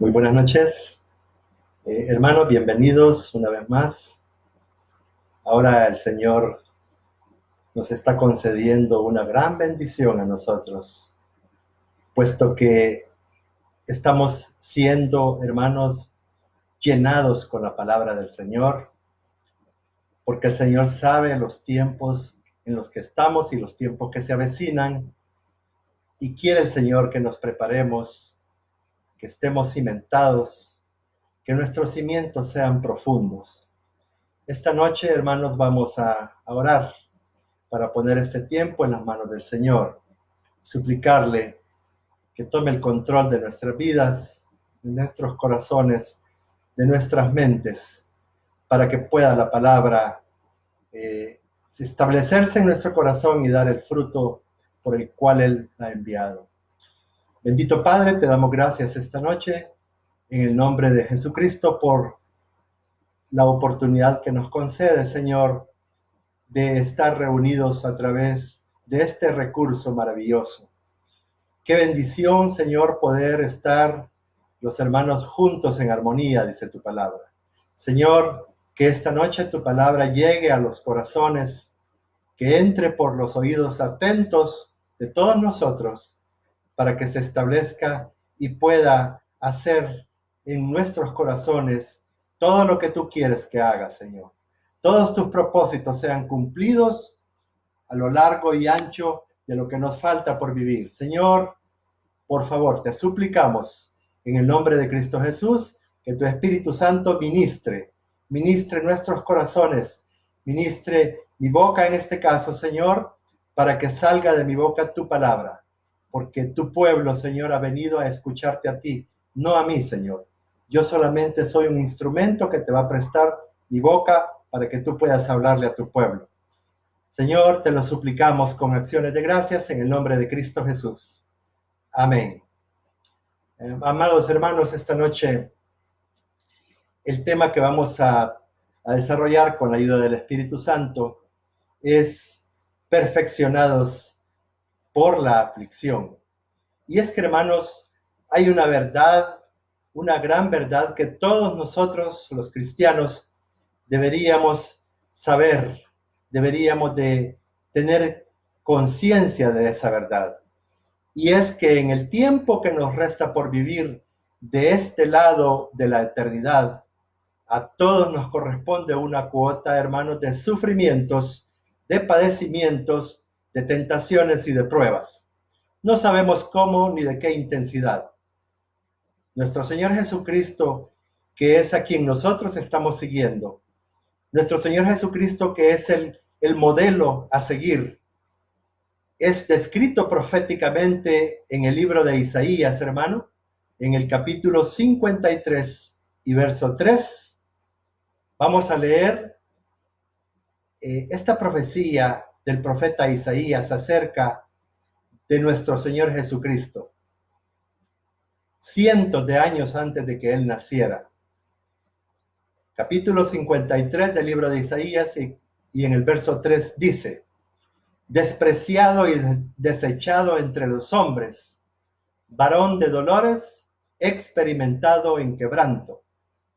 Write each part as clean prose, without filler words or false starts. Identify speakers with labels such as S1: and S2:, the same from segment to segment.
S1: Muy buenas noches, hermanos, bienvenidos una vez más. Ahora el Señor nos está concediendo una gran bendición a nosotros, puesto que estamos siendo, hermanos, llenados con la palabra del Señor, porque el Señor sabe los tiempos en los que estamos y los tiempos que se avecinan, y quiere el Señor que nos preparemos, que estemos cimentados, que nuestros cimientos sean profundos. Esta noche, hermanos, vamos a orar para poner este tiempo en las manos del Señor, suplicarle que tome el control de nuestras vidas, de nuestros corazones, de nuestras mentes, para que pueda la palabra establecerse en nuestro corazón y dar el fruto por el cual Él la ha enviado. Bendito Padre, te damos gracias esta noche en el nombre de Jesucristo por la oportunidad que nos concede, Señor, de estar reunidos a través de este recurso maravilloso. Qué bendición, Señor, poder estar los hermanos juntos en armonía, dice tu palabra. Señor, que esta noche tu palabra llegue a los corazones, que entre por los oídos atentos de todos nosotros, para que se establezca y pueda hacer en nuestros corazones todo lo que tú quieres que haga, Señor. Todos tus propósitos sean cumplidos a lo largo y ancho de lo que nos falta por vivir. Señor, por favor, te suplicamos en el nombre de Cristo Jesús que tu Espíritu Santo ministre nuestros corazones, ministre mi boca en este caso, Señor, para que salga de mi boca tu palabra, porque tu pueblo, Señor, ha venido a escucharte a ti, no a mí, Señor. Yo solamente soy un instrumento que te va a prestar mi boca para que tú puedas hablarle a tu pueblo. Señor, te lo suplicamos con acciones de gracias en el nombre de Cristo Jesús. Amén. Amados hermanos, esta noche el tema que vamos a desarrollar con la ayuda del Espíritu Santo es perfeccionados por la aflicción. Y es que, hermanos, hay una verdad, una gran verdad que todos nosotros, los cristianos, deberíamos saber, deberíamos de tener conciencia de esa verdad. Y es que en el tiempo que nos resta por vivir de este lado de la eternidad, a todos nos corresponde una cuota, hermanos, de sufrimientos, de padecimientos, de tentaciones y de pruebas. No sabemos cómo ni de qué intensidad. Nuestro Señor Jesucristo, que es a quien nosotros estamos siguiendo, nuestro Señor Jesucristo, que es el modelo a seguir, es descrito proféticamente en el libro de Isaías, hermano, en el capítulo 53 y verso 3. Vamos a leer esta profecía del profeta Isaías acerca de nuestro Señor Jesucristo, cientos de años antes de que Él naciera. Capítulo 53 del libro de Isaías y en el verso 3 dice: despreciado y desechado entre los hombres, varón de dolores, experimentado en quebranto,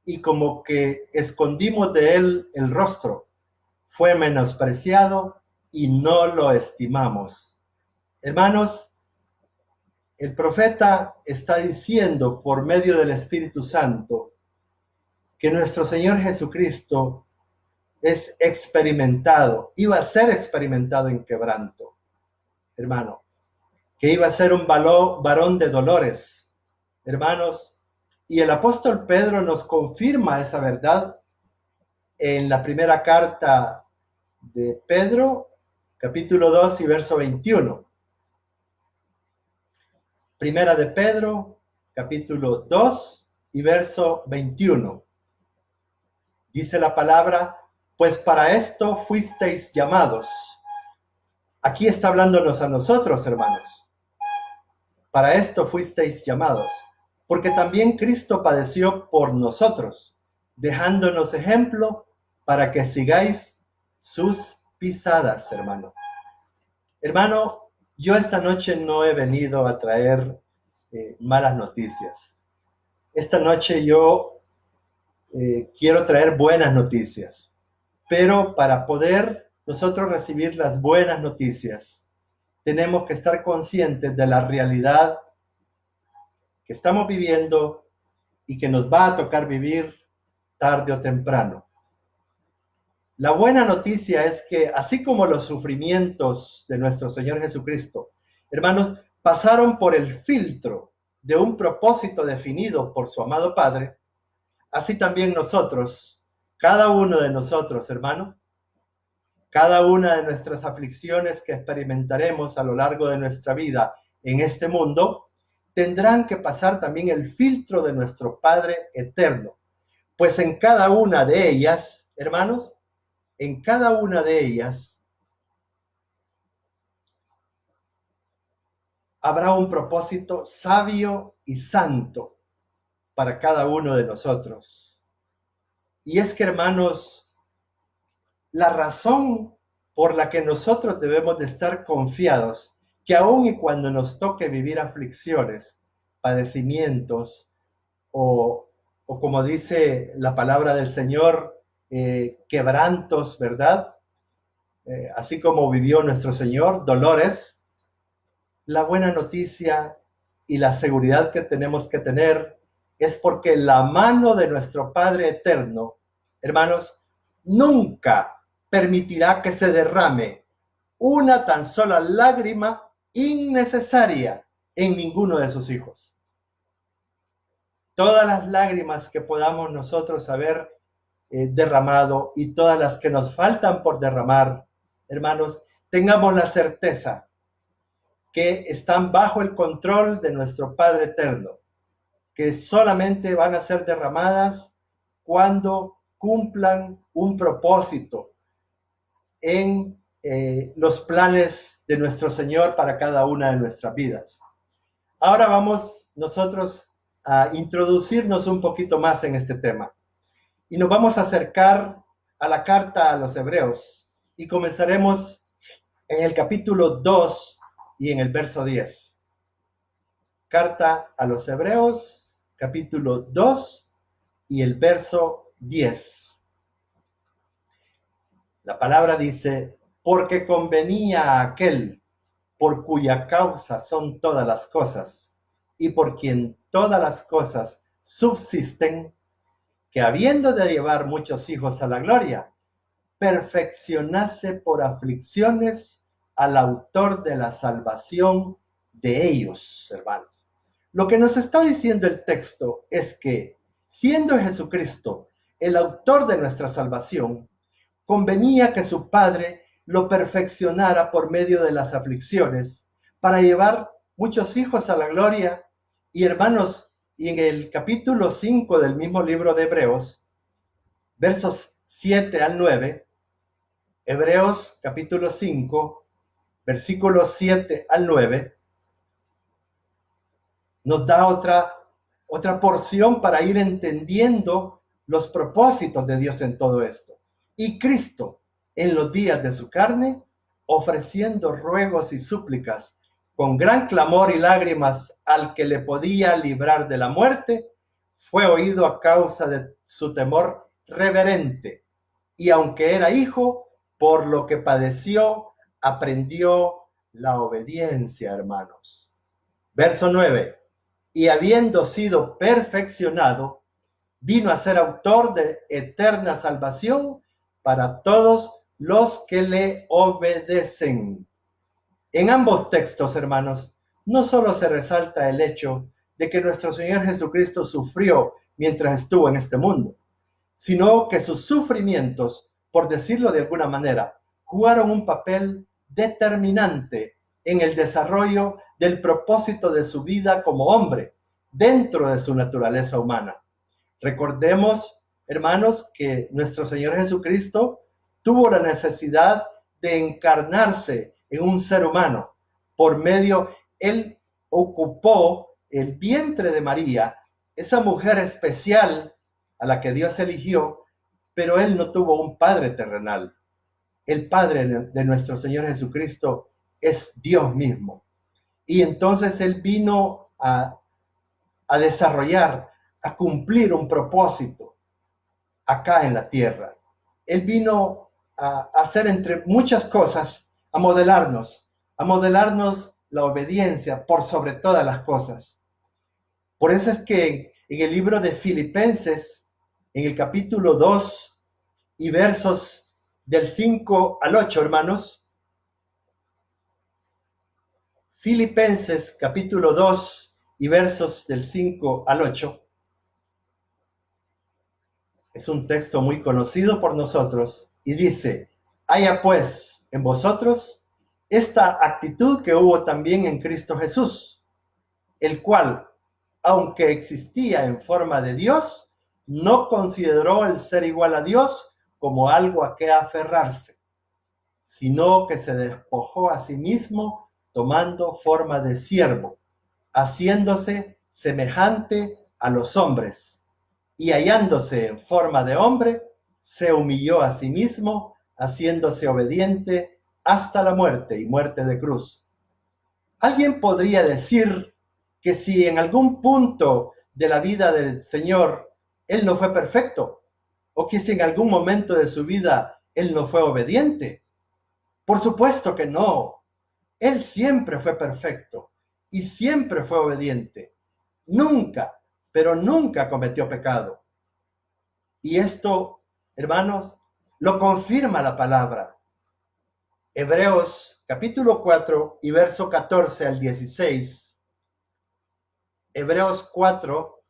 S1: y como que escondimos de él el rostro, fue menospreciado y no lo estimamos. Hermanos, el profeta está diciendo por medio del Espíritu Santo que nuestro Señor Jesucristo es experimentado, iba a ser experimentado en quebranto, hermano, que iba a ser un varón de dolores, hermanos, y el apóstol Pedro nos confirma esa verdad en la primera carta de Pedro, capítulo 2 y verso 21. Primera de Pedro, capítulo 2 y verso 21. Dice la palabra: pues para esto fuisteis llamados. Aquí está hablándonos a nosotros, hermanos. Para esto fuisteis llamados, porque también Cristo padeció por nosotros, dejándonos ejemplo para que sigáis sus pisadas, hermano. Hermano, yo esta noche no he venido a traer malas noticias. Esta noche yo quiero traer buenas noticias, pero para poder nosotros recibir las buenas noticias, tenemos que estar conscientes de la realidad que estamos viviendo y que nos va a tocar vivir tarde o temprano. La buena noticia es que así como los sufrimientos de nuestro Señor Jesucristo, hermanos, pasaron por el filtro de un propósito definido por su amado Padre, así también nosotros, cada uno de nosotros, hermano, cada una de nuestras aflicciones que experimentaremos a lo largo de nuestra vida en este mundo, tendrán que pasar también el filtro de nuestro Padre eterno. Pues en cada una de ellas, hermanos, en cada una de ellas habrá un propósito sabio y santo para cada uno de nosotros. Y es que, hermanos, la razón por la que nosotros debemos de estar confiados, que aun y cuando nos toque vivir aflicciones, padecimientos, o como dice la palabra del Señor, quebrantos, ¿verdad? Así como vivió nuestro Señor, dolores, la buena noticia y la seguridad que tenemos que tener es porque la mano de nuestro Padre eterno, hermanos, nunca permitirá que se derrame una tan sola lágrima innecesaria en ninguno de sus hijos. Todas las lágrimas que podamos nosotros haber derramado y todas las que nos faltan por derramar, hermanos, tengamos la certeza que están bajo el control de nuestro Padre eterno, que solamente van a ser derramadas cuando cumplan un propósito en los planes de nuestro Señor para cada una de nuestras vidas. Ahora vamos nosotros a introducirnos un poquito más en este tema y nos vamos a acercar a la carta a los Hebreos y comenzaremos en el capítulo 2 y en el verso 10. Carta a los Hebreos, capítulo 2 y el verso 10. La palabra dice, porque convenía a aquel por cuya causa son todas las cosas y por quien todas las cosas subsisten, que habiendo de llevar muchos hijos a la gloria, perfeccionase por aflicciones al autor de la salvación de ellos, hermanos. Lo que nos está diciendo el texto es que, siendo Jesucristo el autor de nuestra salvación, convenía que su Padre lo perfeccionara por medio de las aflicciones para llevar muchos hijos a la gloria. Y hermanos, y en el capítulo 5 del mismo libro de Hebreos, versos 7 al 9, Hebreos capítulo 5, versículos 7 al 9, nos da otra porción para ir entendiendo los propósitos de Dios en todo esto. Y Cristo, en los días de su carne, ofreciendo ruegos y súplicas con gran clamor y lágrimas al que le podía librar de la muerte, fue oído a causa de su temor reverente. Y aunque era hijo, por lo que padeció, aprendió la obediencia, hermanos. Verso 9. Y habiendo sido perfeccionado, vino a ser autor de eterna salvación para todos los que le obedecen. En ambos textos, hermanos, no solo se resalta el hecho de que nuestro Señor Jesucristo sufrió mientras estuvo en este mundo, sino que sus sufrimientos, por decirlo de alguna manera, jugaron un papel determinante en el desarrollo del propósito de su vida como hombre, dentro de su naturaleza humana. Recordemos, hermanos, que nuestro Señor Jesucristo tuvo la necesidad de encarnarse en un ser humano. Él ocupó el vientre de María, esa mujer especial a la que Dios eligió, pero él no tuvo un padre terrenal. El Padre de nuestro Señor Jesucristo es Dios mismo. Y entonces él vino a desarrollar, a cumplir un propósito acá en la tierra. Él vino a hacer, entre muchas cosas, a modelarnos la obediencia por sobre todas las cosas. Por eso es que en el libro de Filipenses, en el capítulo 2 y versos del 5 al 8, hermanos, Filipenses capítulo 2 y versos del 5 al 8, es un texto muy conocido por nosotros y dice: haya pues en vosotros esta actitud que hubo también en Cristo Jesús, el cual, aunque existía en forma de Dios, no consideró el ser igual a Dios como algo a que aferrarse, sino que se despojó a sí mismo tomando forma de siervo, haciéndose semejante a los hombres, y hallándose en forma de hombre, se humilló a sí mismo, haciéndose obediente hasta la muerte y muerte de cruz. Alguien podría decir que si en algún punto de la vida del Señor Él no fue perfecto, o que si en algún momento de su vida Él no fue obediente. Por supuesto que no. Él siempre fue perfecto y siempre fue obediente. Nunca, pero nunca cometió pecado. Y esto, hermanos, lo confirma la palabra. Hebreos capítulo 4 y verso 14 al 16. Hebreos 4,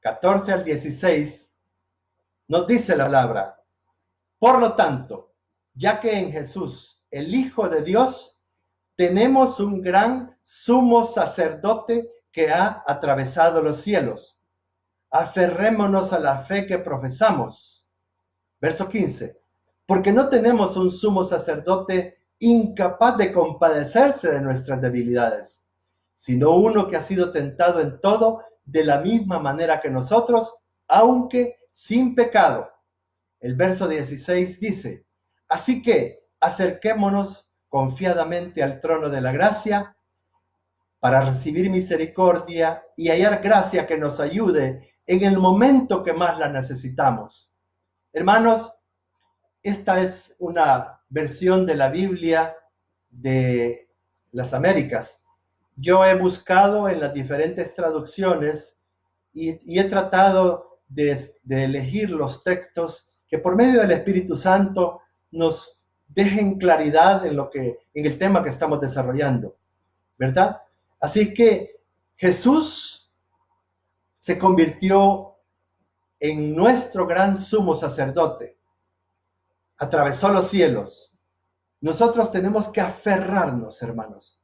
S1: 14 al 16, nos dice la palabra: por lo tanto, ya que en Jesús, el Hijo de Dios, tenemos un gran sumo sacerdote que ha atravesado los cielos, aferrémonos a la fe que profesamos. Verso 15. Porque no tenemos un sumo sacerdote incapaz de compadecerse de nuestras debilidades, sino uno que ha sido tentado en todo de la misma manera que nosotros, aunque sin pecado. El verso 16 dice: así que acerquémonos confiadamente al trono de la gracia para recibir misericordia y hallar gracia que nos ayude en el momento que más la necesitamos. Hermanos, esta es una versión de la Biblia de las Américas. Yo he buscado en las diferentes traducciones y he tratado de elegir los textos que por medio del Espíritu Santo nos dejen claridad en el tema que estamos desarrollando, ¿verdad? Así que Jesús se convirtió en nuestro gran sumo sacerdote. Atravesó los cielos. Nosotros tenemos que aferrarnos, hermanos,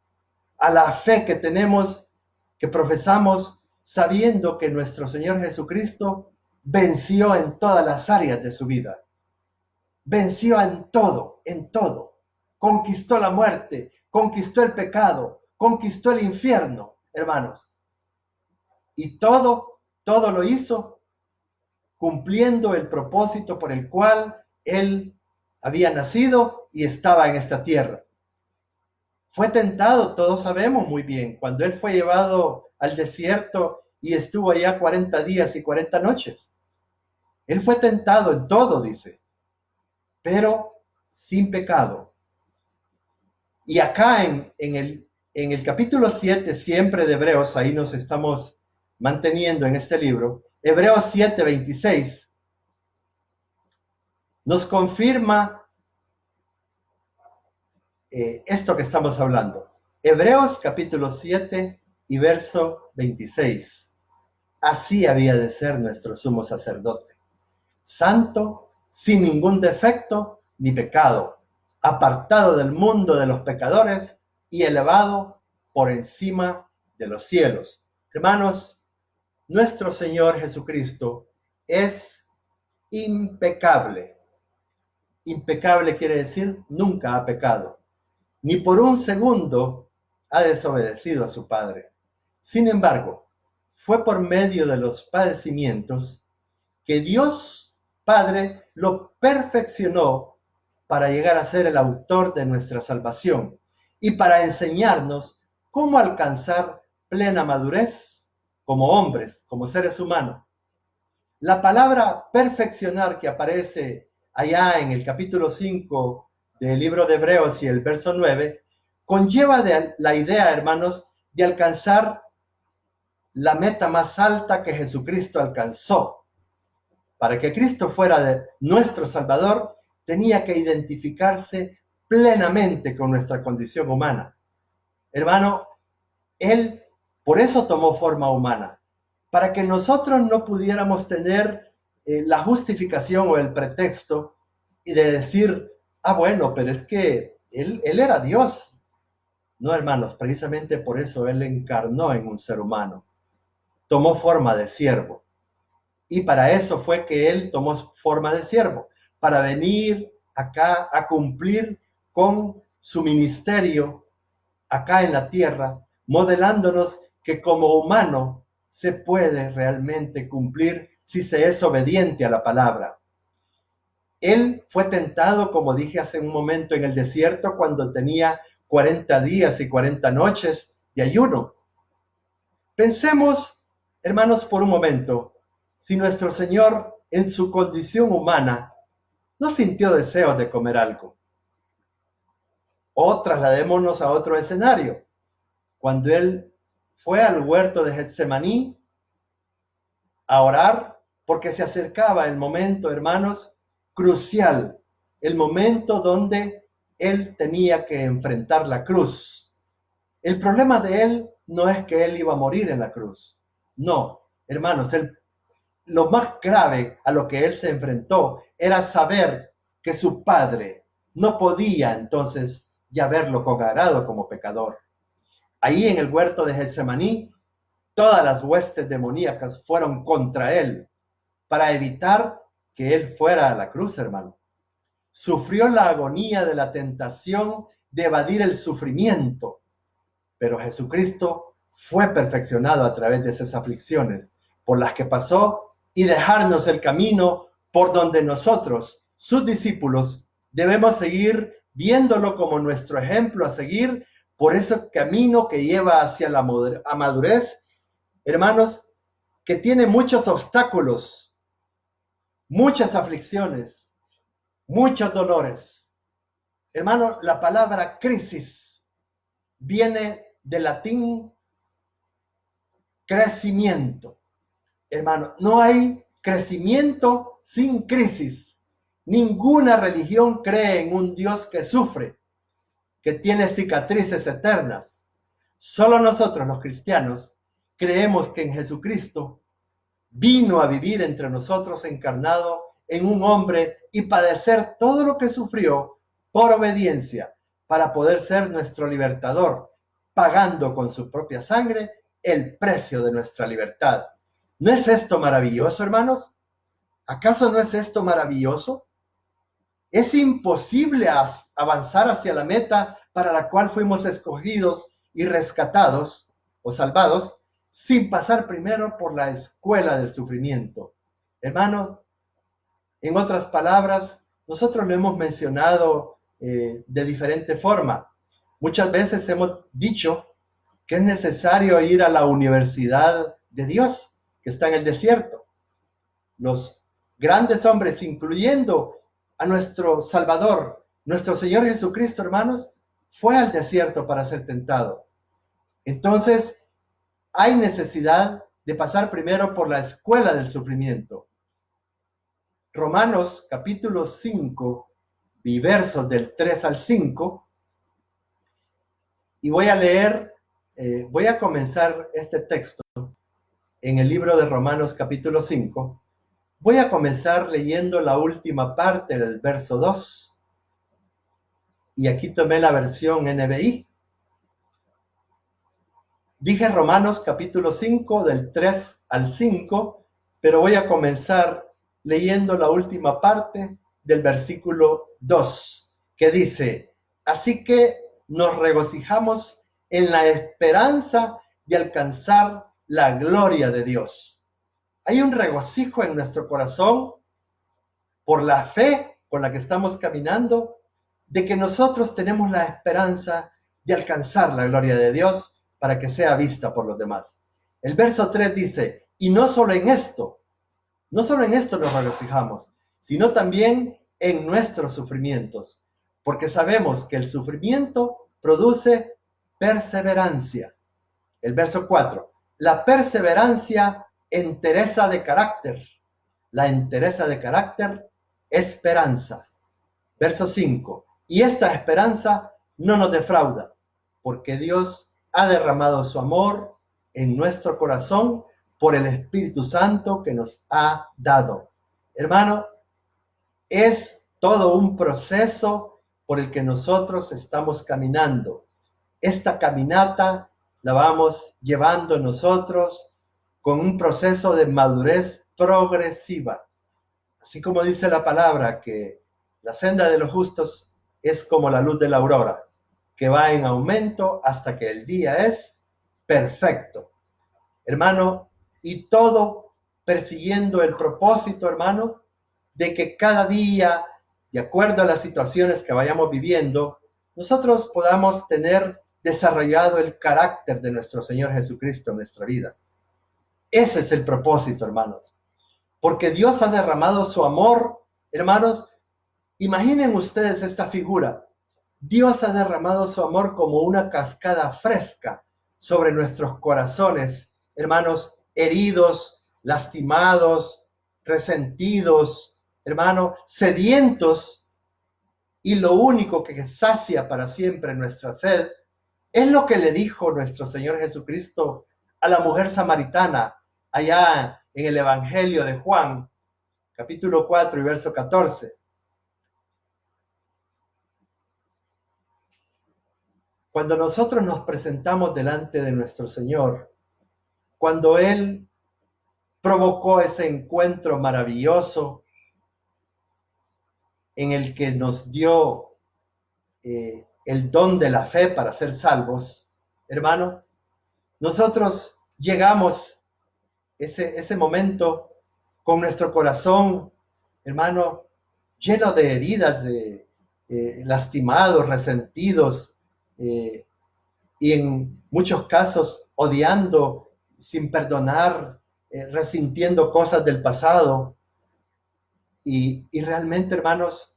S1: a la fe que tenemos, que profesamos, sabiendo que nuestro Señor Jesucristo venció en todas las áreas de su vida. Venció en todo, en todo. Conquistó la muerte, conquistó el pecado, conquistó el infierno, hermanos. Y todo lo hizo cumpliendo el propósito por el cual Él había nacido y estaba en esta tierra. Fue tentado, todos sabemos muy bien, cuando Él fue llevado al desierto y estuvo allá 40 días y 40 noches. Él fue tentado en todo, dice, pero sin pecado. Y acá en el capítulo 7, siempre de Hebreos, ahí nos estamos manteniendo en este libro, Hebreos 7, 26, nos confirma esto que estamos hablando. Hebreos capítulo 7 y verso 26. Así había de ser nuestro sumo sacerdote, santo, sin ningún defecto ni pecado, apartado del mundo de los pecadores y elevado por encima de los cielos. Hermanos, nuestro Señor Jesucristo es impecable. Impecable quiere decir nunca ha pecado, ni por un segundo ha desobedecido a su Padre. Sin embargo, fue por medio de los padecimientos que Dios Padre lo perfeccionó para llegar a ser el autor de nuestra salvación y para enseñarnos cómo alcanzar plena madurez como hombres, como seres humanos. La palabra perfeccionar que aparece allá en el capítulo 5 del libro de Hebreos y el verso 9, conlleva la idea, hermanos, de alcanzar la meta más alta que Jesucristo alcanzó. Para que Cristo fuera nuestro Salvador, tenía que identificarse plenamente con nuestra condición humana. Hermano, Él por eso tomó forma humana, para que nosotros no pudiéramos tener la justificación o el pretexto y de decir, bueno, pero es que él era Dios. No, hermanos, precisamente por eso Él encarnó en un ser humano, tomó forma de siervo. Y para eso fue que Él tomó forma de siervo, para venir acá a cumplir con su ministerio acá en la tierra, modelándonos que como humano se puede realmente cumplir si se es obediente a la palabra. Él fue tentado, como dije hace un momento, en el desierto cuando tenía 40 días y 40 noches de ayuno. Pensemos, hermanos, por un momento, si nuestro Señor en su condición humana no sintió deseo de comer algo. O trasladémonos a otro escenario. Cuando Él fue al huerto de Getsemaní a orar, porque se acercaba el momento, hermanos, crucial, el momento donde Él tenía que enfrentar la cruz. El problema de Él no es que Él iba a morir en la cruz. No, hermanos, lo más grave a lo que Él se enfrentó era saber que su Padre no podía entonces ya verlo consagrado como pecador. Ahí en el huerto de Getsemaní, todas las huestes demoníacas fueron contra Él para evitar que Él fuera a la cruz, hermano. Sufrió la agonía de la tentación de evadir el sufrimiento, pero Jesucristo fue perfeccionado a través de esas aflicciones por las que pasó y dejarnos el camino por donde nosotros, sus discípulos, debemos seguir viéndolo como nuestro ejemplo a seguir por ese camino que lleva hacia la madurez, hermanos, que tiene muchos obstáculos, muchas aflicciones, muchos dolores. Hermano, la palabra crisis viene del latín crecimiento. Hermano, no hay crecimiento sin crisis. Ninguna religión cree en un Dios que sufre, que tiene cicatrices eternas. Solo nosotros, los cristianos, creemos que en Jesucristo vino a vivir entre nosotros encarnado en un hombre y padecer todo lo que sufrió por obediencia para poder ser nuestro libertador, pagando con su propia sangre el precio de nuestra libertad. ¿No es esto maravilloso, hermanos? ¿Acaso no es esto maravilloso? Es imposible avanzar hacia la meta para la cual fuimos escogidos y rescatados o salvados sin pasar primero por la escuela del sufrimiento. Hermano, en otras palabras, nosotros lo hemos mencionado de diferente forma. Muchas veces hemos dicho que es necesario ir a la universidad de Dios, que está en el desierto. Los grandes hombres, incluyendo a nuestro Salvador, nuestro Señor Jesucristo, hermanos, fue al desierto para ser tentado. Entonces, hay necesidad de pasar primero por la escuela del sufrimiento. Romanos capítulo 5 y versos del 3 al 5, y voy a leer, voy a comenzar este texto en el libro de Romanos capítulo 5. Voy a comenzar leyendo la última parte del verso 2, y aquí tomé la versión NBI. Dije Romanos capítulo 5 del 3 al 5, pero voy a comenzar leyendo la última parte del versículo 2, que dice: así que nos regocijamos en la esperanza de alcanzar la gloria de Dios. Hay un regocijo en nuestro corazón por la fe con la que estamos caminando, de que nosotros tenemos la esperanza de alcanzar la gloria de Dios para que sea vista por los demás. El verso 3 dice: y no solo en esto, No solo en esto nos regocijamos, sino también en nuestros sufrimientos, porque sabemos que el sufrimiento produce perseverancia. El verso 4. La perseverancia, entereza de carácter. La entereza de carácter, esperanza. Verso 5. Y esta esperanza no nos defrauda, porque Dios ha derramado su amor en nuestro corazón por el Espíritu Santo que nos ha dado. Hermano, es todo un proceso por el que nosotros estamos caminando. Esta caminata la vamos llevando nosotros con un proceso de madurez progresiva. Así como dice la palabra que la senda de los justos es como la luz de la aurora, que va en aumento hasta que el día es perfecto. Hermano, y todo persiguiendo el propósito, hermano, de que cada día, de acuerdo a las situaciones que vayamos viviendo, nosotros podamos tener desarrollado el carácter de nuestro Señor Jesucristo en nuestra vida. Ese es el propósito, hermanos. Porque Dios ha derramado su amor, hermanos. Imaginen ustedes esta figura. Dios ha derramado su amor como una cascada fresca sobre nuestros corazones, hermanos, heridos, lastimados, resentidos, hermanos, sedientos, y lo único que sacia para siempre nuestra sed es lo que le dijo nuestro Señor Jesucristo a la mujer samaritana allá en el Evangelio de Juan, capítulo 4 y verso 14. Cuando nosotros nos presentamos delante de nuestro Señor, cuando Él provocó ese encuentro maravilloso en el que nos dio el don de la fe para ser salvos, hermano, nosotros llegamos ese momento con nuestro corazón, hermano, lleno de heridas, de lastimados, resentidos, y en muchos casos odiando, sin perdonar, resintiendo cosas del pasado. Y realmente, hermanos,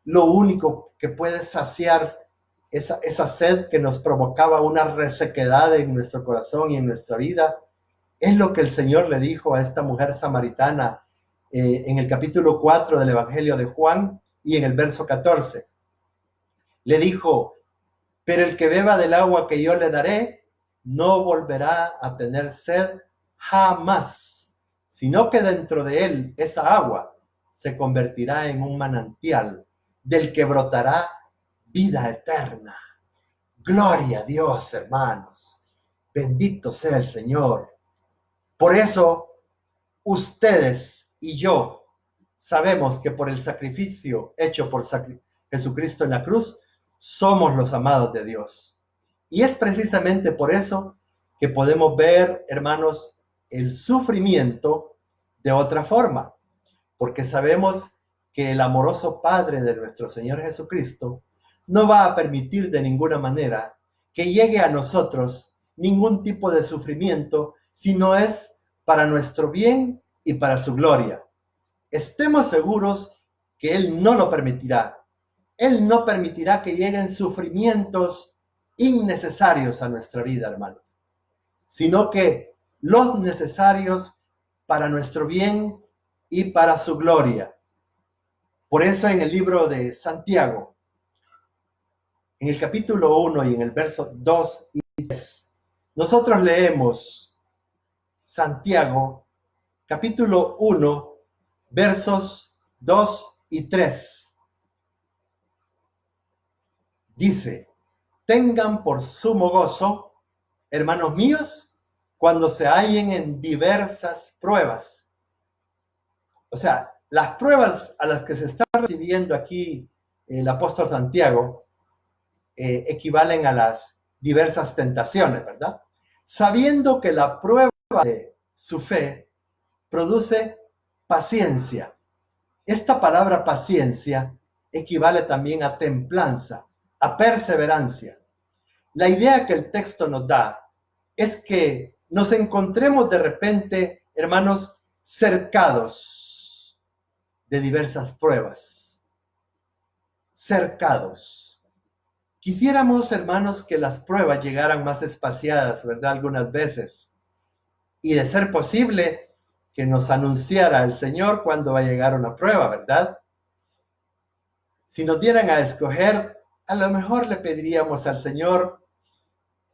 S1: lo único que puede saciar esa sed que nos provocaba una resequedad en nuestro corazón y en nuestra vida, es lo que el Señor le dijo a esta mujer samaritana en el capítulo 4 del Evangelio de Juan y en el verso 14. Le dijo: pero el que beba del agua que yo le daré no volverá a tener sed jamás, sino que dentro de él esa agua se convertirá en un manantial del que brotará vida eterna. Gloria a Dios, hermanos. Bendito sea el Señor. Por eso, ustedes y yo sabemos que por el sacrificio hecho por Jesucristo en la cruz, somos los amados de Dios. Y es precisamente por eso que podemos ver, hermanos, el sufrimiento de otra forma, porque sabemos que el amoroso Padre de nuestro Señor Jesucristo no va a permitir de ninguna manera que llegue a nosotros ningún tipo de sufrimiento, si no es para nuestro bien y para su gloria. Estemos seguros que Él no lo permitirá. Él no permitirá que lleguen sufrimientos innecesarios a nuestra vida, hermanos, sino que los necesarios para nuestro bien y para su gloria. Por eso en el libro de Santiago, en el capítulo 1 y en el verso 2 y 3, nosotros leemos Santiago, capítulo 1, versos 2 y 3. Dice: tengan por sumo gozo, hermanos míos, cuando se hallen en diversas pruebas. O sea, las pruebas a las que se está refiriendo aquí el apóstol Santiago equivalen a las diversas tentaciones, ¿verdad? Sabiendo que la prueba de su fe produce paciencia. Esta palabra paciencia equivale también a templanza, a perseverancia. La idea que el texto nos da es que nos encontremos de repente, hermanos, cercados de diversas pruebas. Cercados. Quisiéramos, hermanos, que las pruebas llegaran más espaciadas, ¿verdad? Algunas veces. Y de ser posible, que nos anunciara el Señor cuándo va a llegar una prueba, ¿verdad? Si nos dieran a escoger, a lo mejor le pediríamos al Señor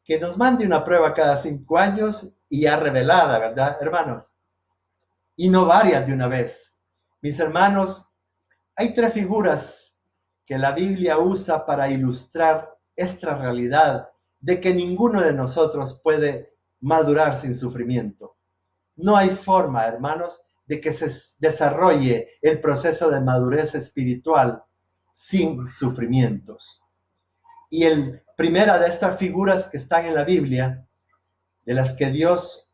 S1: que nos mande una prueba cada 5 años y ya revelada, ¿verdad, hermanos? Y no varias de una vez. Mis hermanos, hay 3 figuras que la Biblia usa para ilustrar esta realidad de que ninguno de nosotros puede madurar sin sufrimiento. No hay forma, hermanos, de que se desarrolle el proceso de madurez espiritual sin sufrimientos. Y el primera de estas figuras que están en la Biblia, de las que Dios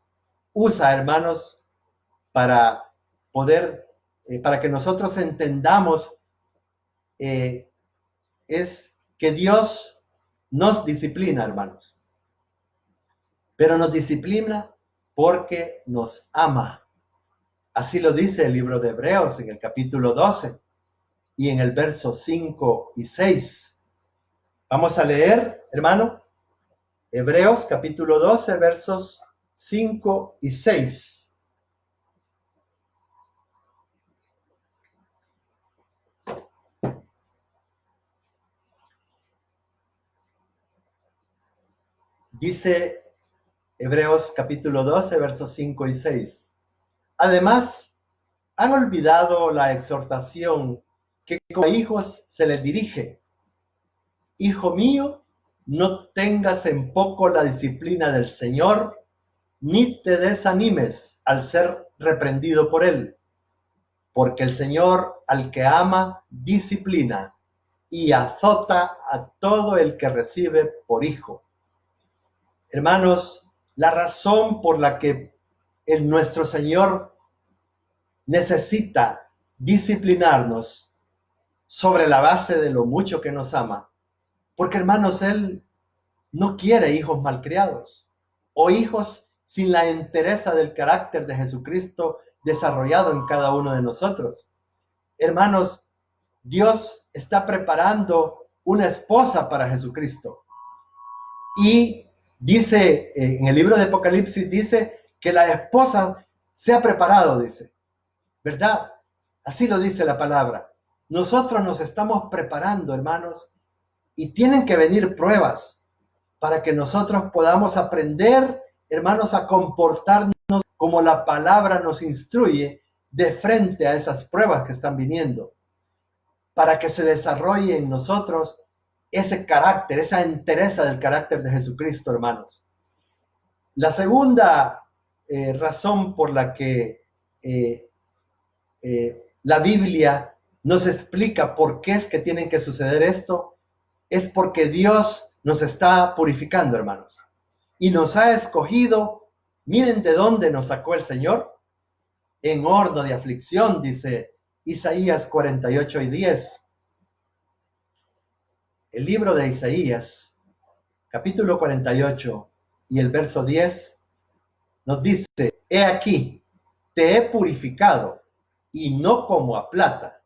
S1: usa, hermanos, para poder, para que nosotros entendamos, es que Dios nos disciplina, hermanos. Pero nos disciplina porque nos ama. Así lo dice el libro de Hebreos en el capítulo 12 y en el verso 5 y 6. Vamos a leer, hermano, Hebreos capítulo 12, versos 5 y 6. Dice Hebreos capítulo 12, versos 5 y 6. Además, han olvidado la exhortación que como hijos se les dirige. Hijo mío, no tengas en poco la disciplina del Señor, ni te desanimes al ser reprendido por Él, porque el Señor al que ama disciplina y azota a todo el que recibe por hijo. Hermanos, la razón por la que nuestro Señor necesita disciplinarnos sobre la base de lo mucho que nos ama, porque hermanos, Él no quiere hijos malcriados o hijos sin la entereza del carácter de Jesucristo desarrollado en cada uno de nosotros. Hermanos, Dios está preparando una esposa para Jesucristo. Y dice, en el libro de Apocalipsis, dice que la esposa se ha preparado, dice. ¿Verdad? Así lo dice la palabra. Nosotros nos estamos preparando, hermanos, y tienen que venir pruebas para que nosotros podamos aprender, hermanos, a comportarnos como la palabra nos instruye de frente a esas pruebas que están viniendo, para que se desarrolle en nosotros ese carácter, esa entereza del carácter de Jesucristo, hermanos. La segunda razón por la que la Biblia nos explica por qué es que tienen que suceder esto, es porque Dios nos está purificando, hermanos, y nos ha escogido. Miren de dónde nos sacó el Señor, en horno de aflicción, dice Isaías 48 y 10. El libro de Isaías, capítulo 48 y el verso 10, nos dice: he aquí, te he purificado, y no como a plata,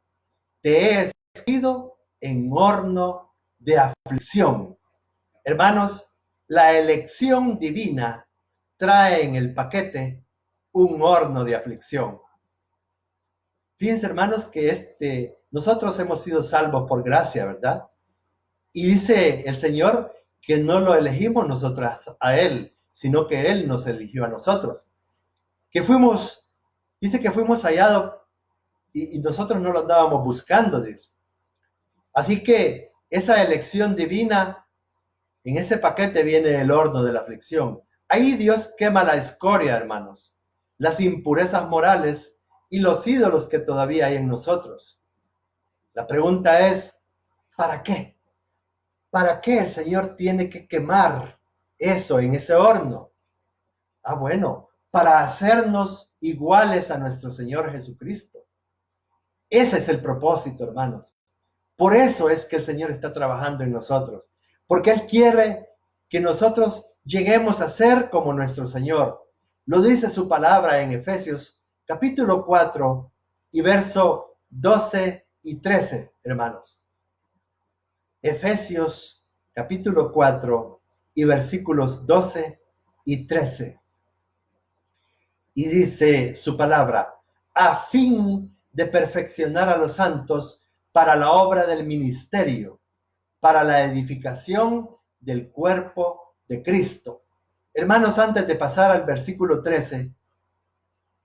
S1: te he escogido en horno de aflicción. Hermanos, la elección divina trae en el paquete un horno de aflicción. Fíjense, hermanos, que nosotros hemos sido salvos por gracia, ¿verdad? Y dice el Señor que no lo elegimos nosotros a Él, sino que Él nos eligió a nosotros. Dice que fuimos hallados y nosotros no lo andábamos buscando, dice. Así que esa elección divina, en ese paquete viene el horno de la aflicción. Ahí Dios quema la escoria, hermanos, las impurezas morales y los ídolos que todavía hay en nosotros. La pregunta es, ¿para qué? ¿Para qué el Señor tiene que quemar eso en ese horno? Bueno, para hacernos iguales a nuestro Señor Jesucristo. Ese es el propósito, hermanos. Por eso es que el Señor está trabajando en nosotros, porque Él quiere que nosotros lleguemos a ser como nuestro Señor. Lo dice su palabra en Efesios capítulo 4 y verso 12 y 13, hermanos. Efesios capítulo 4 y versículos 12 y 13. Y dice su palabra, a fin de perfeccionar a los santos para la obra del ministerio, para la edificación del cuerpo de Cristo. Hermanos, antes de pasar al versículo 13,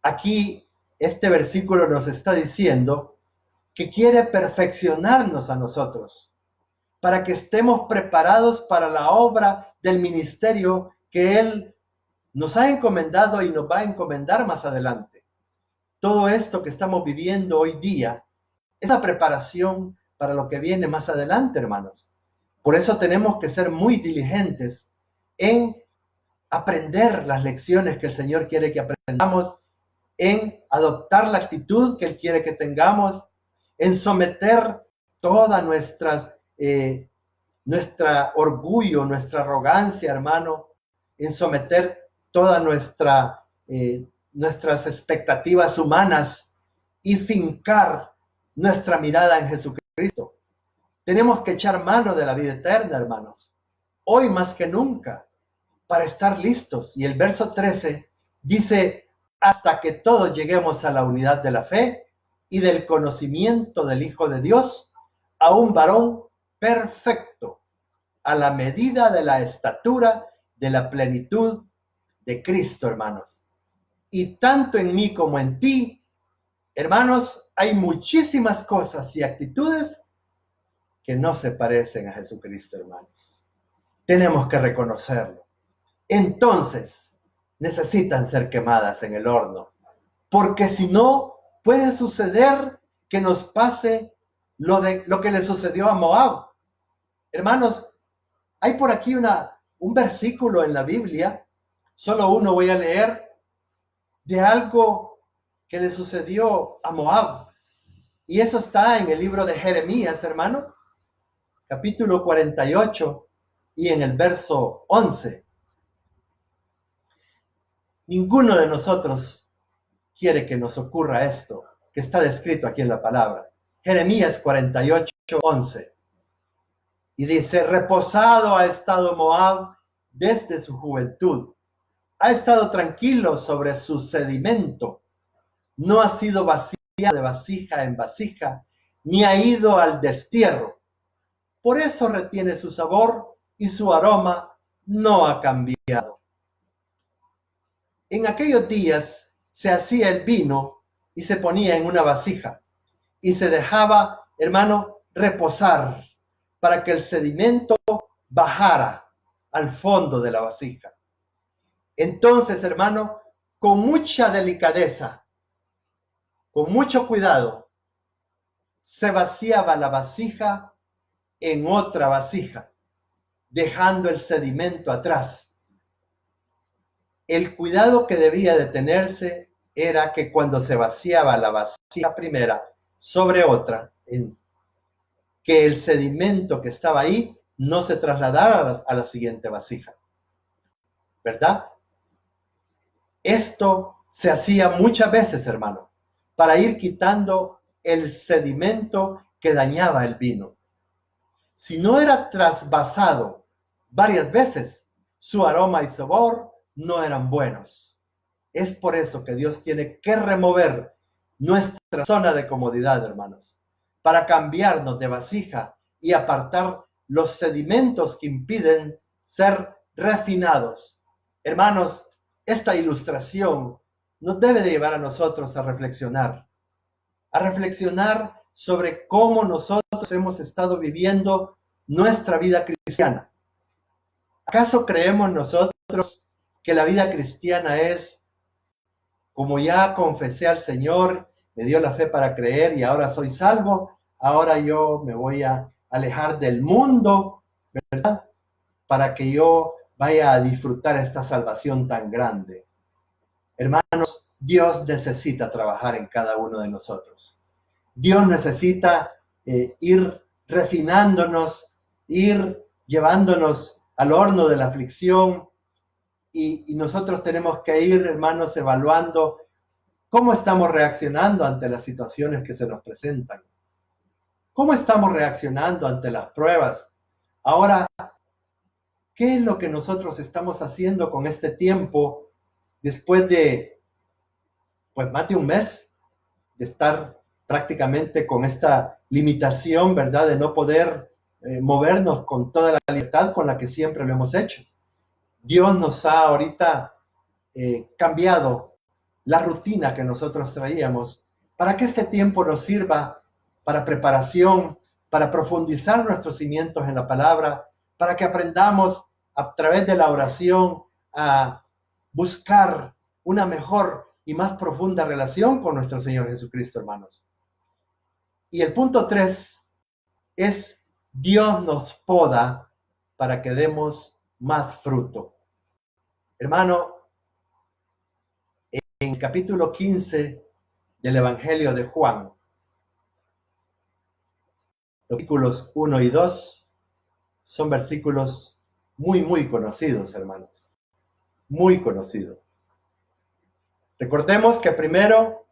S1: aquí este versículo nos está diciendo que quiere perfeccionarnos a nosotros, para que estemos preparados para la obra del ministerio que Él nos ha encomendado y nos va a encomendar más adelante. Todo esto que estamos viviendo hoy día es la preparación para lo que viene más adelante, hermanos. Por eso tenemos que ser muy diligentes en aprender las lecciones que el Señor quiere que aprendamos, en adoptar la actitud que Él quiere que tengamos, en someter toda nuestra orgullo, nuestra arrogancia, hermano, en someter todas nuestras expectativas humanas y fincar nuestra mirada en Jesucristo. Tenemos que echar mano de la vida eterna, hermanos, hoy más que nunca, para estar listos. Y el verso 13 dice, hasta que todos lleguemos a la unidad de la fe y del conocimiento del Hijo de Dios, a un varón perfecto, a la medida de la estatura de la plenitud de Cristo, hermanos. Y tanto en mí como en ti, hermanos, hay muchísimas cosas y actitudes que no se parecen a Jesucristo, hermanos. Tenemos que reconocerlo. Entonces, necesitan ser quemadas en el horno, porque si no, puede suceder que nos pase lo que le sucedió a Moab. Hermanos, hay por aquí un versículo en la Biblia, solo uno voy a leer, de algo que le sucedió a Moab. Y eso está en el libro de Jeremías, hermano, capítulo 48 y en el verso 11. Ninguno de nosotros quiere que nos ocurra esto que está descrito aquí en la palabra. Jeremías 48, 11. Y dice, reposado ha estado Moab desde su juventud. Ha estado tranquilo sobre su sedimento. No ha sido vacía de vasija en vasija, ni ha ido al destierro. Por eso retiene su sabor y su aroma no ha cambiado. En aquellos días se hacía el vino y se ponía en una vasija y se dejaba, hermano, reposar para que el sedimento bajara al fondo de la vasija. Entonces, hermano, con mucha delicadeza, con mucho cuidado, se vaciaba la vasija en otra vasija, dejando el sedimento atrás. El cuidado que debía de tenerse era que cuando se vaciaba la vasija primera sobre otra, que el sedimento que estaba ahí no se trasladara a la siguiente vasija. ¿Verdad? Esto se hacía muchas veces, hermano, para ir quitando el sedimento que dañaba el vino. Si no era trasvasado varias veces, su aroma y sabor no eran buenos. Es por eso que Dios tiene que remover nuestra zona de comodidad, hermanos, para cambiarnos de vasija y apartar los sedimentos que impiden ser refinados. Hermanos, esta ilustración nos debe de llevar a nosotros a reflexionar sobre cómo nosotros hemos estado viviendo nuestra vida cristiana. ¿Acaso creemos nosotros que la vida cristiana es, como ya confesé al Señor, me dio la fe para creer y ahora soy salvo, ahora yo me voy a alejar del mundo, ¿verdad? Para que yo vaya a disfrutar esta salvación tan grande? Hermanos, Dios necesita trabajar en cada uno de nosotros. Dios necesita ir refinándonos, ir llevándonos al horno de la aflicción y nosotros tenemos que ir, hermanos, evaluando ¿Cómo estamos reaccionando ante las situaciones que se nos presentan? ¿Cómo estamos reaccionando ante las pruebas? Ahora, ¿qué es lo que nosotros estamos haciendo con este tiempo después de, pues, más de un mes de estar prácticamente con esta limitación, ¿verdad? De no poder movernos con toda la libertad con la que siempre lo hemos hecho. Dios nos ha ahorita cambiado la rutina que nosotros traíamos para que este tiempo nos sirva para preparación, para profundizar nuestros cimientos en la palabra, para que aprendamos a través de la oración a buscar una mejor y más profunda relación con nuestro Señor Jesucristo, hermanos. Y el punto 3 es: Dios nos poda para que demos más fruto. Hermano, en el capítulo 15 del Evangelio de Juan, los versículos 1 y 2 son versículos muy conocidos, hermanos. Muy conocidos. Recordemos que primero,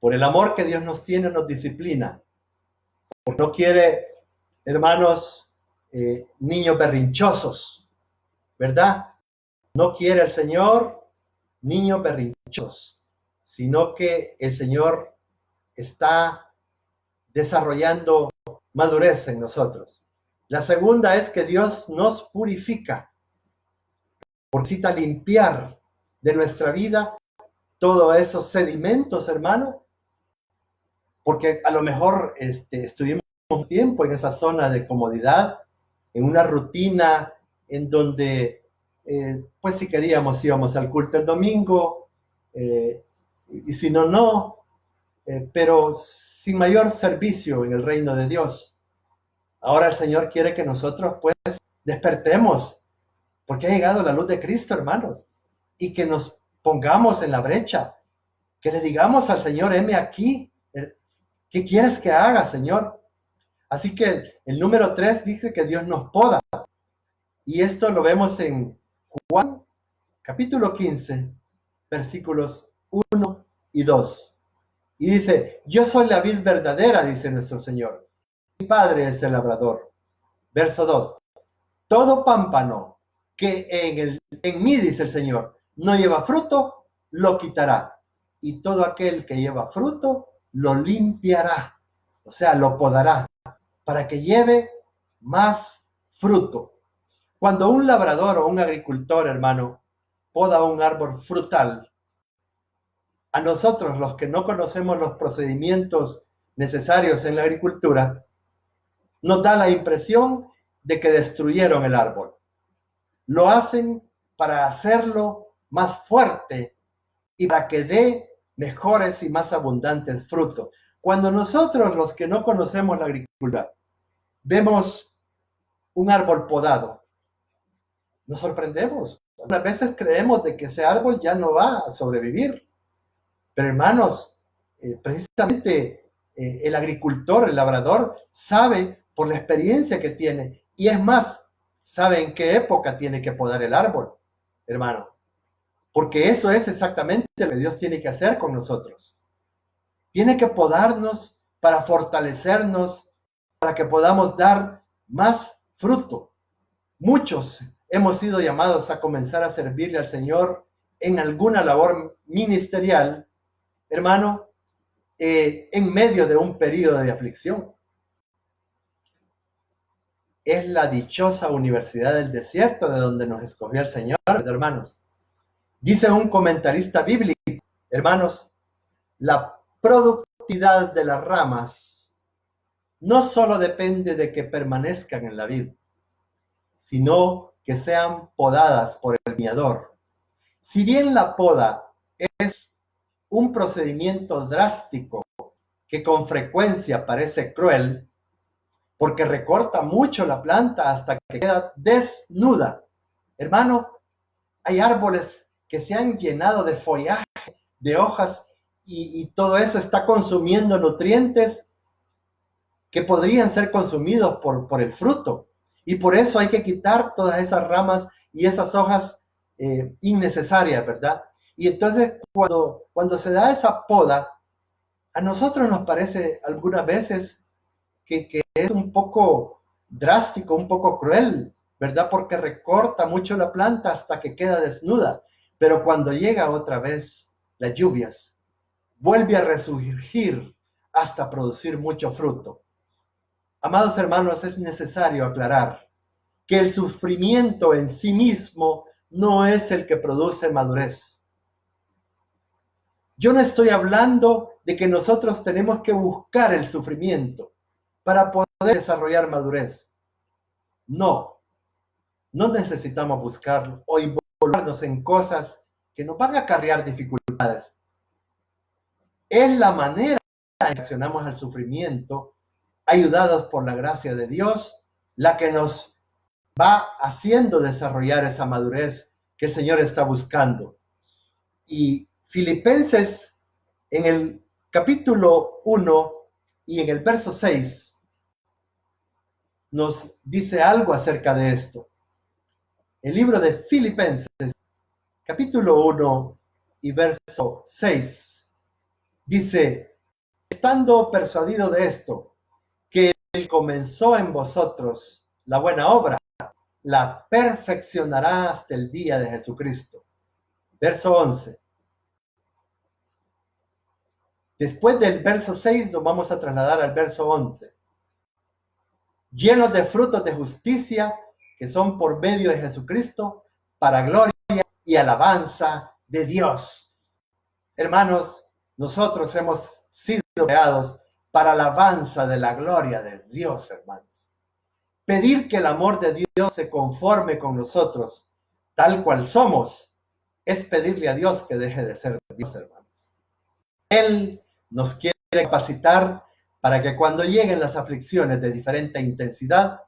S1: por el amor que Dios nos tiene, nos disciplina. Porque no quiere, hermanos, niños berrinchosos, ¿verdad? No quiere el Señor niños berrinchosos, sino que el Señor está desarrollando madurez en nosotros. La segunda es que Dios nos purifica, porque necesita limpiar de nuestra vida todos esos sedimentos, hermano, porque a lo mejor estuvimos un tiempo en esa zona de comodidad, en una rutina en donde, pues si queríamos íbamos al culto el domingo, y si no, no, pero sin mayor servicio en el reino de Dios. Ahora el Señor quiere que nosotros pues despertemos, porque ha llegado la luz de Cristo, hermanos, y que nos pongamos en la brecha, que le digamos al Señor: heme aquí, ¿qué quieres que haga, Señor? Así que el número 3 dice que Dios nos poda, y esto lo vemos en Juan capítulo 15, versículos 1 y 2. Y dice: yo soy la vid verdadera, dice nuestro Señor. Mi Padre es el labrador. Verso 2. Todo pámpano que en mí, dice el Señor, no lleva fruto, lo quitará. Y todo aquel que lleva fruto, lo limpiará. O sea, lo podará para que lleve más fruto. Cuando un labrador o un agricultor, hermano, poda un árbol frutal, a nosotros, los que no conocemos los procedimientos necesarios en la agricultura, nos da la impresión de que destruyeron el árbol. Lo hacen para hacerlo más fuerte y para que dé mejores y más abundantes frutos. Cuando nosotros, los que no conocemos la agricultura, vemos un árbol podado, nos sorprendemos. A veces creemos de que ese árbol ya no va a sobrevivir. Pero hermanos, precisamente el agricultor, el labrador, sabe por la experiencia que tiene, y es más, sabe en qué época tiene que podar el árbol, hermano. Porque eso es exactamente lo que Dios tiene que hacer con nosotros. Tiene que podarnos para fortalecernos, para que podamos dar más fruto. Muchos hemos sido llamados a comenzar a servirle al Señor en alguna labor ministerial, hermano, en medio de un periodo de aflicción. Es la dichosa universidad del desierto de donde nos escogió el Señor, hermanos. Dice un comentarista bíblico, hermanos, la productividad de las ramas no solo depende de que permanezcan en la vid, sino que sean podadas por el viñador. Si bien la poda es un procedimiento drástico que con frecuencia parece cruel, porque recorta mucho la planta hasta que queda desnuda. Hermano, hay árboles que se han llenado de follaje, de hojas, y todo eso está consumiendo nutrientes que podrían ser consumidos por el fruto. Y por eso hay que quitar todas esas ramas y esas hojas innecesarias, ¿verdad? Y entonces cuando se da esa poda, a nosotros nos parece algunas veces que es un poco drástico, un poco cruel, ¿verdad? Porque recorta mucho la planta hasta que queda desnuda. Pero cuando llega otra vez las lluvias, vuelve a resurgir hasta producir mucho fruto. Amados hermanos, es necesario aclarar que el sufrimiento en sí mismo no es el que produce madurez. Yo no estoy hablando de que nosotros tenemos que buscar el sufrimiento para poder desarrollar madurez. No, no necesitamos buscarlo o involucrarnos en cosas que nos van a acarrear dificultades. Es la manera en que reaccionamos al sufrimiento, ayudados por la gracia de Dios, la que nos va haciendo desarrollar esa madurez que el Señor está buscando. Y Filipenses, en el capítulo 1 y en el verso 6, nos dice algo acerca de esto. El libro de Filipenses, capítulo 1 y verso 6, dice: estando persuadido de esto, que Él comenzó en vosotros la buena obra, la perfeccionará hasta el día de Jesucristo. Verso 11. Después del verso 6 nos vamos a trasladar al verso 11. Llenos de frutos de justicia que son por medio de Jesucristo, para gloria y alabanza de Dios. Hermanos, nosotros hemos sido creados para alabanza de la gloria de Dios, hermanos. Pedir que el amor de Dios se conforme con nosotros, tal cual somos, es pedirle a Dios que deje de ser Dios, hermanos. Él nos quiere capacitar para que cuando lleguen las aflicciones de diferente intensidad,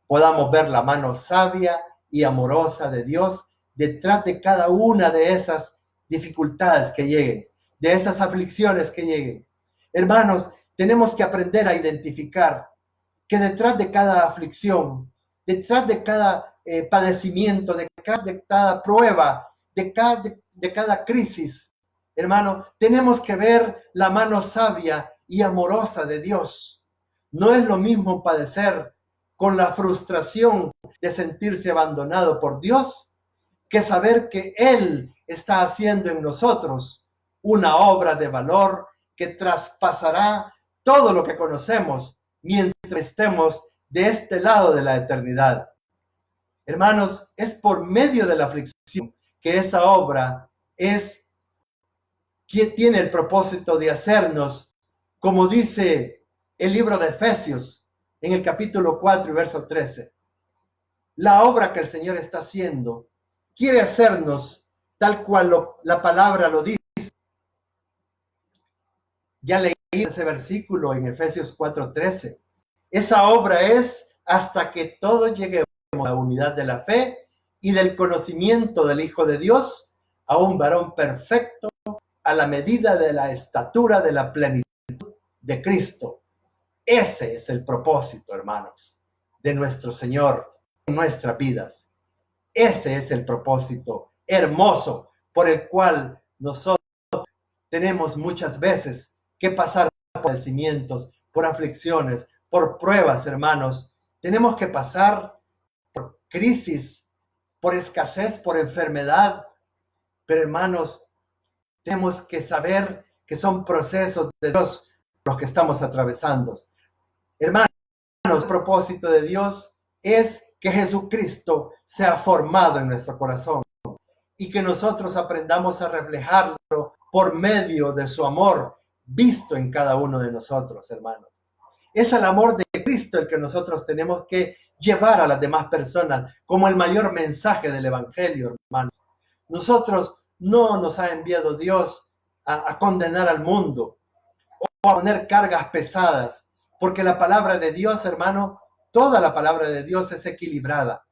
S1: podamos ver la mano sabia y amorosa de Dios detrás de cada una de esas dificultades que lleguen, de esas aflicciones que lleguen. Hermanos, tenemos que aprender a identificar que detrás de cada aflicción, detrás de cada padecimiento, de cada prueba, de cada crisis, hermano, tenemos que ver la mano sabia y amorosa de Dios. No es lo mismo padecer con la frustración de sentirse abandonado por Dios, que saber que Él está haciendo en nosotros una obra de valor que traspasará todo lo que conocemos mientras estemos de este lado de la eternidad. Hermanos, es por medio de la aflicción que esa obra tiene el propósito de hacernos, como dice el libro de Efesios, en el capítulo 4 y verso 13. La obra que el Señor está haciendo quiere hacernos tal cual la palabra lo dice. Ya leí ese versículo en Efesios 4:13. Esa obra es hasta que todos lleguemos a la unidad de la fe y del conocimiento del Hijo de Dios, a un varón perfecto, a la medida de la estatura de la plenitud de Cristo. Ese es el propósito, hermanos, de nuestro Señor en nuestras vidas. Ese es el propósito hermoso por el cual nosotros tenemos muchas veces que pasar por padecimientos, por aflicciones, por pruebas, hermanos. Tenemos que pasar por crisis, por escasez, por enfermedad. Pero, hermanos, tenemos que saber que son procesos de Dios los que estamos atravesando. Hermanos, el propósito de Dios es que Jesucristo sea formado en nuestro corazón y que nosotros aprendamos a reflejarlo por medio de su amor visto en cada uno de nosotros, hermanos. Es el amor de Cristo el que nosotros tenemos que llevar a las demás personas como el mayor mensaje del Evangelio, hermanos. Nosotros no nos ha enviado Dios a condenar al mundo o a poner cargas pesadas, porque la palabra de Dios, hermano, toda la palabra de Dios es equilibrada.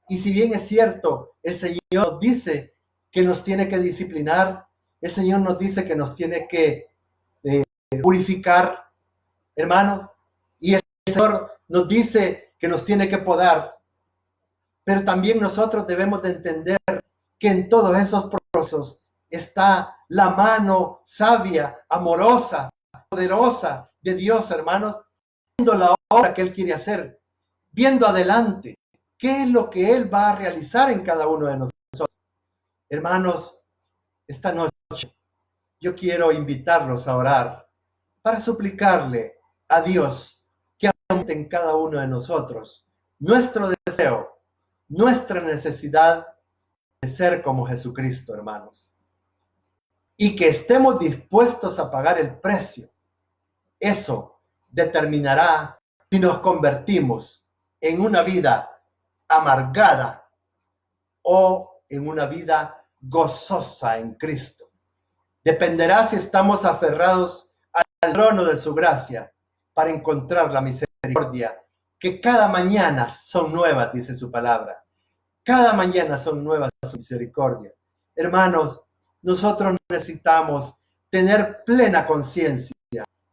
S1: Y si bien es cierto, el Señor dice que nos tiene que disciplinar, el Señor nos dice que nos tiene que purificar, hermanos, y el Señor nos dice que nos tiene que podar, pero también nosotros debemos de entender que en todos esos procesos está la mano sabia, amorosa, poderosa de Dios, hermanos, viendo la obra que Él quiere hacer, viendo adelante, qué es lo que Él va a realizar en cada uno de nosotros. Hermanos, esta noche yo quiero invitarlos a orar para suplicarle a Dios que aumente en cada uno de nosotros nuestro deseo, nuestra necesidad de ser como Jesucristo, hermanos. Y que estemos dispuestos a pagar el precio. Eso determinará si nos convertimos en una vida amargada o en una vida gozosa en Cristo. Dependerá si estamos aferrados al trono de su gracia para encontrar la misericordia, que cada mañana son nuevas, dice su palabra. Cada mañana son nuevas su misericordia. Hermanos, nosotros necesitamos tener plena conciencia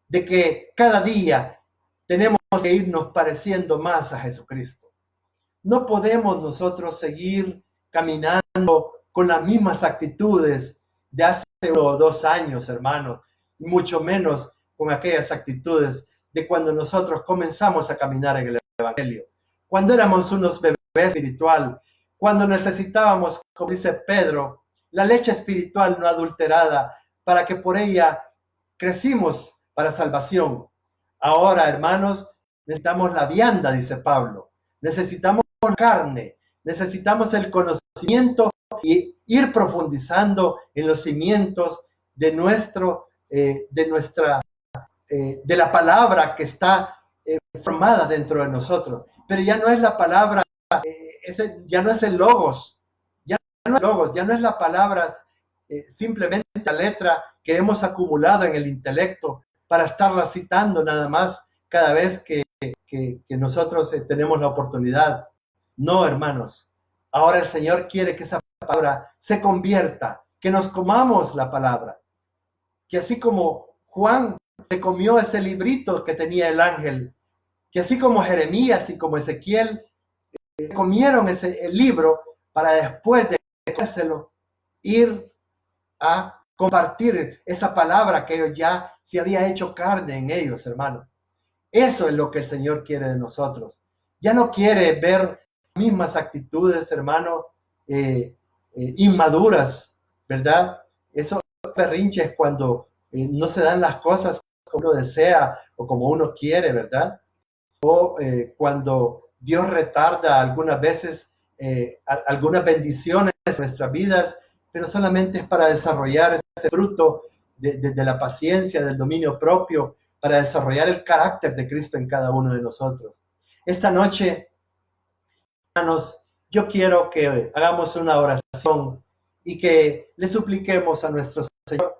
S1: de que cada día tenemos que irnos pareciendo más a Jesucristo. No podemos nosotros seguir caminando con las mismas actitudes de hace 1 o 2 años, hermanos, y mucho menos con aquellas actitudes de cuando nosotros comenzamos a caminar en el Evangelio. Cuando éramos unos bebés espiritual, cuando necesitábamos, como dice Pedro, la leche espiritual no adulterada, para que por ella crecimos para salvación. Ahora, hermanos, necesitamos la vianda, dice Pablo. Necesitamos carne, necesitamos el conocimiento y ir profundizando en los cimientos de la palabra que está formada dentro de nosotros. Pero ya no es la palabra, ya no es el logos, ya no es la palabra, simplemente la letra que hemos acumulado en el intelecto para estarla citando nada más cada vez que nosotros tenemos la oportunidad. No, hermanos, ahora el Señor quiere que esa palabra se convierta, que nos comamos la palabra, que así como Juan se comió ese librito que tenía el ángel, que así como Jeremías y como Ezequiel comieron el libro para después de comérselo ir a compartir esa palabra que ya se había hecho carne en ellos, hermanos. Eso es lo que el Señor quiere de nosotros. Ya no quiere ver mismas actitudes, hermano, inmaduras, ¿verdad? Esos berrinches cuando no se dan las cosas como uno desea o como uno quiere, ¿verdad? O cuando Dios retarda algunas veces algunas bendiciones en nuestras vidas, pero solamente es para desarrollar ese fruto de la paciencia, del dominio propio, para desarrollar el carácter de Cristo en cada uno de nosotros. Esta noche, hermanos, yo quiero que hagamos una oración y que le supliquemos a nuestro Señor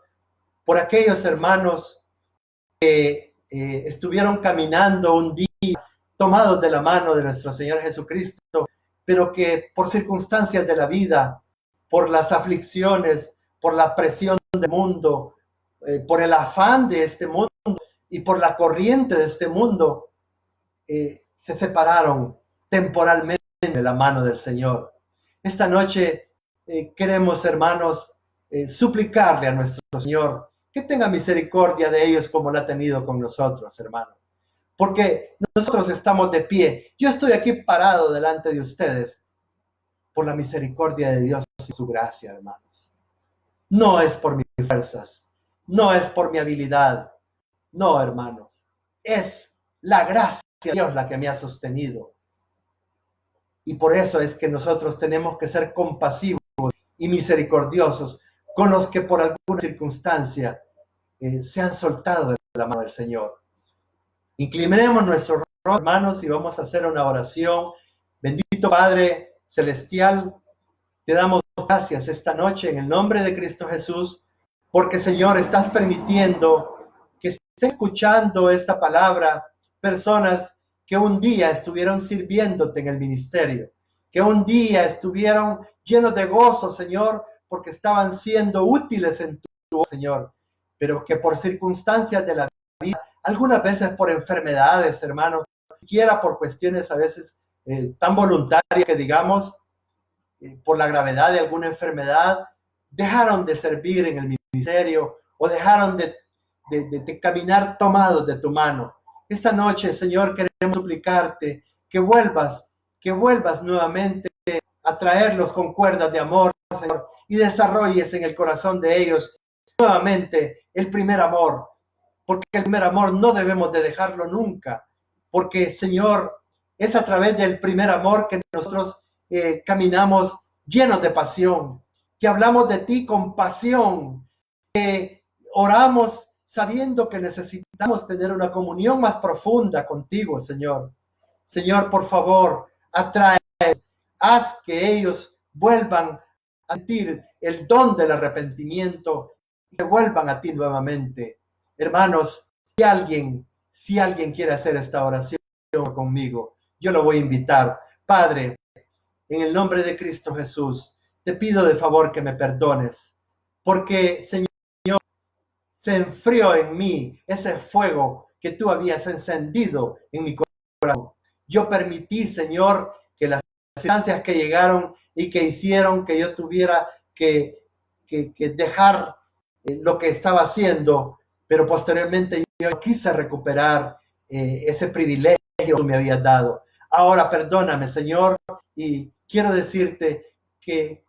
S1: por aquellos hermanos que estuvieron caminando un día tomados de la mano de nuestro Señor Jesucristo, pero que por circunstancias de la vida, por las aflicciones, por la presión del mundo, por el afán de este mundo y por la corriente de este mundo, se separaron temporalmente de la mano del Señor. Esta noche queremos, hermanos, suplicarle a nuestro Señor que tenga misericordia de ellos como la ha tenido con nosotros, hermanos. Porque nosotros estamos de pie. Yo estoy aquí parado delante de ustedes por la misericordia de Dios y su gracia, hermanos. No es por mis fuerzas, no es por mi habilidad, no, hermanos. Es la gracia de Dios la que me ha sostenido. Y por eso es que nosotros tenemos que ser compasivos y misericordiosos con los que por alguna circunstancia se han soltado de la mano del Señor. Inclinemos nuestros rostros, hermanos, y vamos a hacer una oración. Bendito Padre Celestial, te damos gracias esta noche en el nombre de Cristo Jesús, porque, Señor, estás permitiendo que estén escuchando esta palabra personas que un día estuvieron sirviéndote en el ministerio, que un día estuvieron llenos de gozo, Señor, porque estaban siendo útiles en tu Señor, pero que por circunstancias de la vida, algunas veces por enfermedades, hermanos, siquiera por cuestiones a veces tan voluntarias que digamos, por la gravedad de alguna enfermedad, dejaron de servir en el ministerio o dejaron de caminar tomados de tu mano. Esta noche, Señor, queremos suplicarte que vuelvas nuevamente a traerlos con cuerdas de amor, Señor, y desarrolles en el corazón de ellos nuevamente el primer amor, porque el primer amor no debemos de dejarlo nunca, porque, Señor, es a través del primer amor que nosotros caminamos llenos de pasión, que hablamos de ti con pasión, que oramos sabiendo que necesitamos tener una comunión más profunda contigo, Señor. Señor, por favor, atrae, haz que ellos vuelvan a sentir el don del arrepentimiento y que vuelvan a ti nuevamente. Hermanos, si alguien quiere hacer esta oración conmigo, yo lo voy a invitar. Padre, en el nombre de Cristo Jesús, te pido de favor que me perdones, porque, Señor, se enfrió en mí ese fuego que tú habías encendido en mi corazón. Yo permití, Señor, que las circunstancias que llegaron y que hicieron que yo tuviera que dejar lo que estaba haciendo, pero posteriormente yo quise recuperar ese privilegio que tú me habías dado. Ahora perdóname, Señor, y quiero decirte que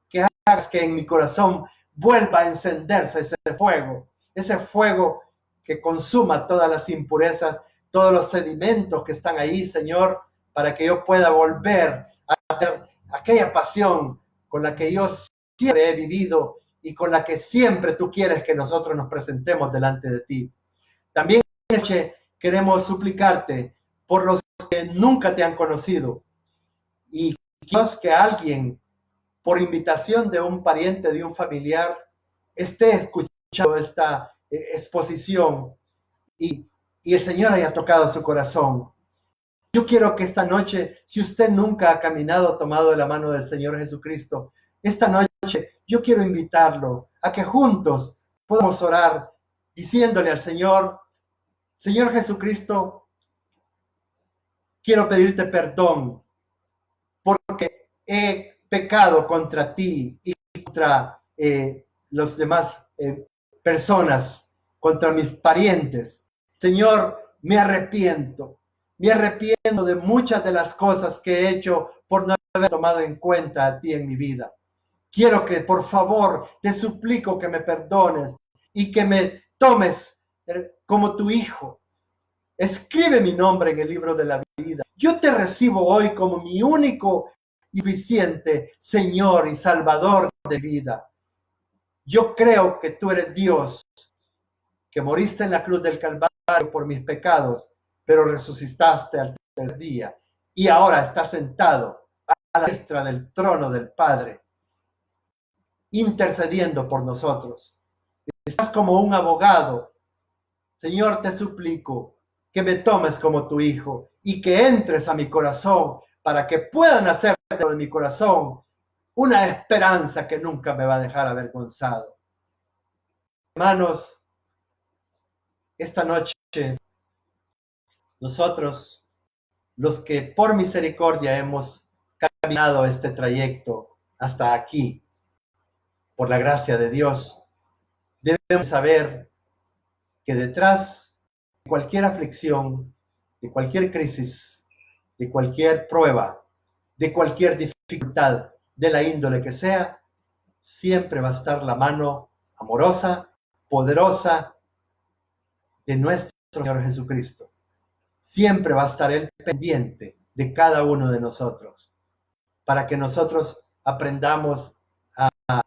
S1: hagas que en mi corazón vuelva a encenderse ese fuego que consuma todas las impurezas, todos los sedimentos que están ahí, Señor, para que yo pueda volver a tener aquella pasión con la que yo siempre he vivido y con la que siempre tú quieres que nosotros nos presentemos delante de ti. También queremos suplicarte por los que nunca te han conocido y Dios, que alguien, por invitación de un pariente, de un familiar, esté escuchando esta exposición y el Señor haya tocado su corazón. Yo quiero que esta noche, si usted nunca ha caminado tomado de la mano del Señor Jesucristo, esta noche yo quiero invitarlo a que juntos podamos orar diciéndole al Señor: Señor Jesucristo, quiero pedirte perdón porque he pecado contra ti y contra los demás personas, contra mis parientes. Señor, me arrepiento de muchas de las cosas que he hecho por no haber tomado en cuenta a ti en mi vida. Quiero que, por favor, te suplico que me perdones y que me tomes como tu hijo. Escribe mi nombre en el libro de la vida. Yo te recibo hoy como mi único y suficiente Señor y Salvador de vida. Yo creo que tú eres Dios, que moriste en la cruz del Calvario por mis pecados, pero resucitaste al tercer día y ahora estás sentado a la diestra del trono del Padre, intercediendo por nosotros. Estás como un abogado. Señor, te suplico que me tomes como tu hijo y que entres a mi corazón para que pueda nacer dentro de mi corazón una esperanza que nunca me va a dejar avergonzado. Hermanos, esta noche nosotros, los que por misericordia hemos caminado este trayecto hasta aquí, por la gracia de Dios, debemos saber que detrás de cualquier aflicción, de cualquier crisis, de cualquier prueba, de cualquier dificultad, de la índole que sea, siempre va a estar la mano amorosa, poderosa de nuestro Señor Jesucristo. Siempre va a estar Él pendiente de cada uno de nosotros, para que nosotros aprendamos a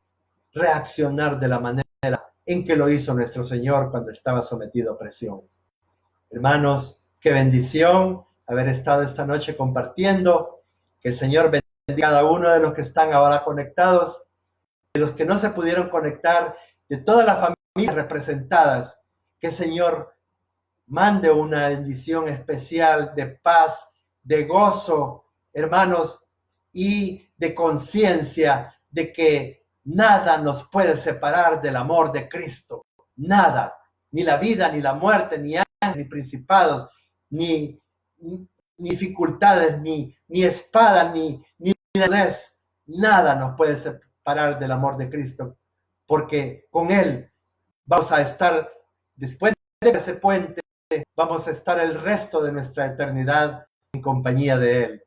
S1: reaccionar de la manera en que lo hizo nuestro Señor cuando estaba sometido a presión. Hermanos, qué bendición haber estado esta noche compartiendo. Que el Señor bendiga a cada uno de los que están ahora conectados, de los que no se pudieron conectar, de todas las familias representadas. Que el Señor mande una bendición especial de paz, de gozo, hermanos, y de conciencia de que nada nos puede separar del amor de Cristo. Nada, ni la vida, ni la muerte, ni ángeles, ni principados, ni dificultades, ni espada, ni desnudez, Nada nos puede separar del amor de Cristo, porque con Él vamos a estar, después de ese puente, vamos a estar el resto de nuestra eternidad en compañía de Él.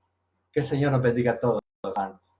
S1: Que el Señor nos bendiga a todos, hermanos.